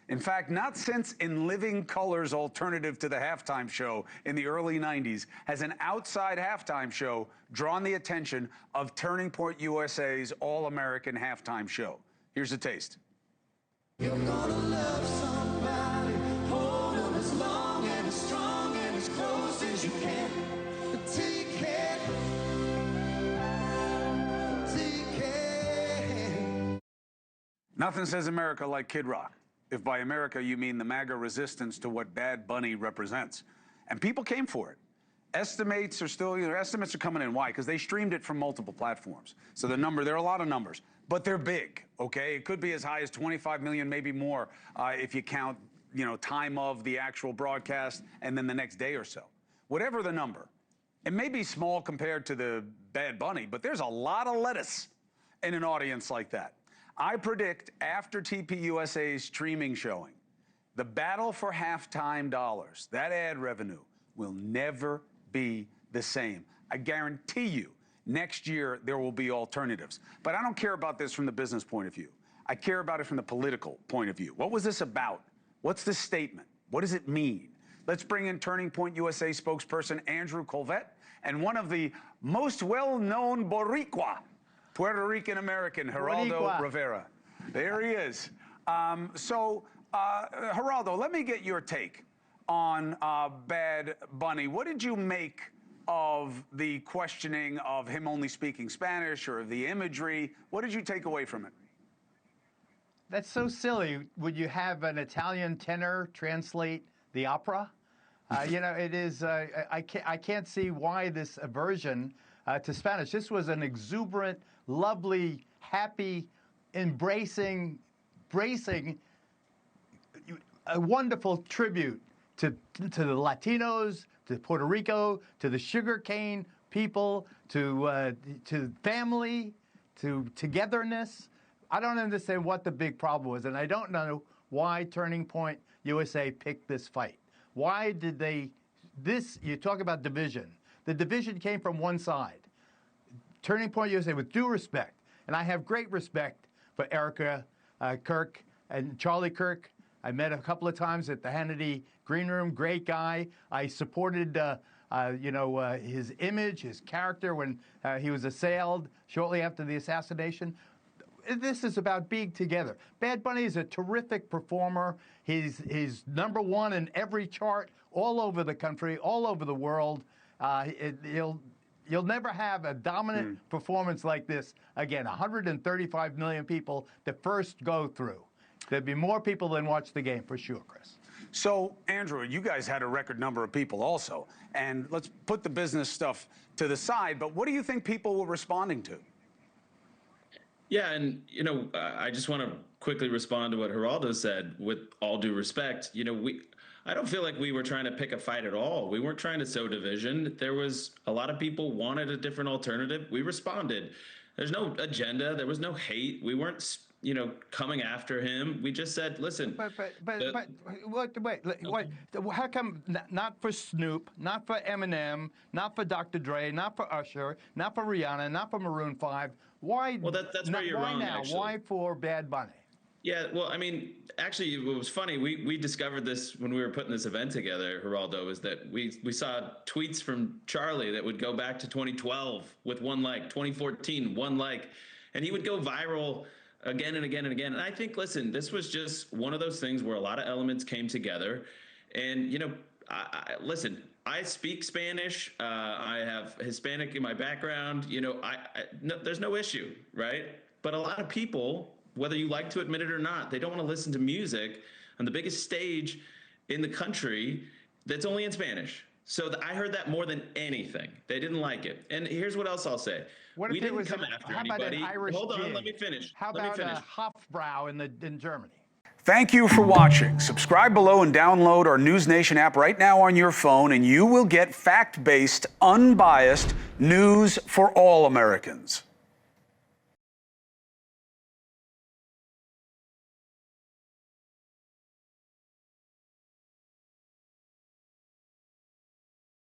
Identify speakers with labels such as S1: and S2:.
S1: In fact, not since In Living Color's alternative to the halftime show in the early 90s has an outside halftime show drawn the attention of Turning Point USA's All-American halftime show. Here's a taste.
S2: You're gonna love somebody, hold them as long and as strong and as close as you can. Take care. Take care.
S1: Nothing says America like Kid Rock. If by America you mean the MAGA resistance to what Bad Bunny represents. And people came for it. Estimates are still, estimates are coming in. Why? Because they streamed it from multiple platforms. So there are a lot of numbers, but they're big, okay? It could be as high as 25 million, maybe more, if you count, time of the actual broadcast and then the next day or so. Whatever the number, it may be small compared to the Bad Bunny, but there's a lot of lettuce in an audience like that. I predict after TPUSA's streaming showing, the battle for halftime dollars, that ad revenue, will never be the same. I guarantee you, next year there will be alternatives. But I don't care about this from the business point of view. I care about it from the political point of view. What was this about? What's the statement? What does it mean? Let's bring in Turning Point USA spokesperson Andrew Kolvet and one of the most well-known Boricua, Puerto Rican American, Geraldo Rivera. There he is. Geraldo, let me get your take on Bad Bunny. What did you make of the questioning of him only speaking Spanish or the imagery? What did you take away from it?
S3: That's so silly. Would you have an Italian tenor translate the opera? It is. I can't see why this aversion to Spanish. This was an exuberant, lovely, happy, embracing, a wonderful tribute to the Latinos, to Puerto Rico, to the sugarcane people, to family, to togetherness. I don't understand what the big problem was, and I don't know why Turning Point USA picked this fight. Why did they? You talk about division. The division came from one side. Turning Point USA, with due respect, and I have great respect for Erica Kirk and Charlie Kirk. I met a couple of times at the Hannity Green Room. Great guy. I supported, his image, his character when he was assailed shortly after the assassination. This is about being together. Bad Bunny is a terrific performer. He's #1 in every chart all over the country, all over the world. You'll never have a dominant performance like this again. 135 million people the first go through. There'd be more people than watch the game for sure, Chris.
S1: So, Andrew, you guys had a record number of people also. And let's put the business stuff to the side, but what do you think people were responding to?
S4: Yeah, and, I just want to quickly respond to what Geraldo said, with all due respect. I don't feel like we were trying to pick a fight at all. We weren't trying to sow division. There was a lot of people wanted a different alternative. We responded. There's no agenda. There was no hate. We weren't, coming after him. We just said, listen.
S3: Wait. How come not for Snoop, not for Eminem, not for Dr. Dre, not for Usher, not for Rihanna, not for Maroon 5? Why?
S4: Well, that's where you're wrong,
S3: now?
S4: actually.
S3: Why for Bad Bunny?
S4: Yeah, well, actually, it was funny. We discovered this when we were putting this event together, Geraldo, is that we saw tweets from Charlie that would go back to 2012 with 1 like, 2014, 1 like, and he would go viral again and again and again. And I think, listen, this was just one of those things where a lot of elements came together. And, listen, I speak Spanish. I have Hispanic in my background. There's no issue, right? But a lot of people, whether you like to admit it or not, they don't want to listen to music on the biggest stage in the country that's only in Spanish. So I heard that more than anything. They didn't like it. And here's what else I'll say. We didn't come after anybody. Hold on, let me finish.
S3: How about Hofbrau in Germany?
S1: Thank you for watching. Subscribe below and download our NewsNation app right now on your phone, and you will get fact-based, unbiased news for all Americans.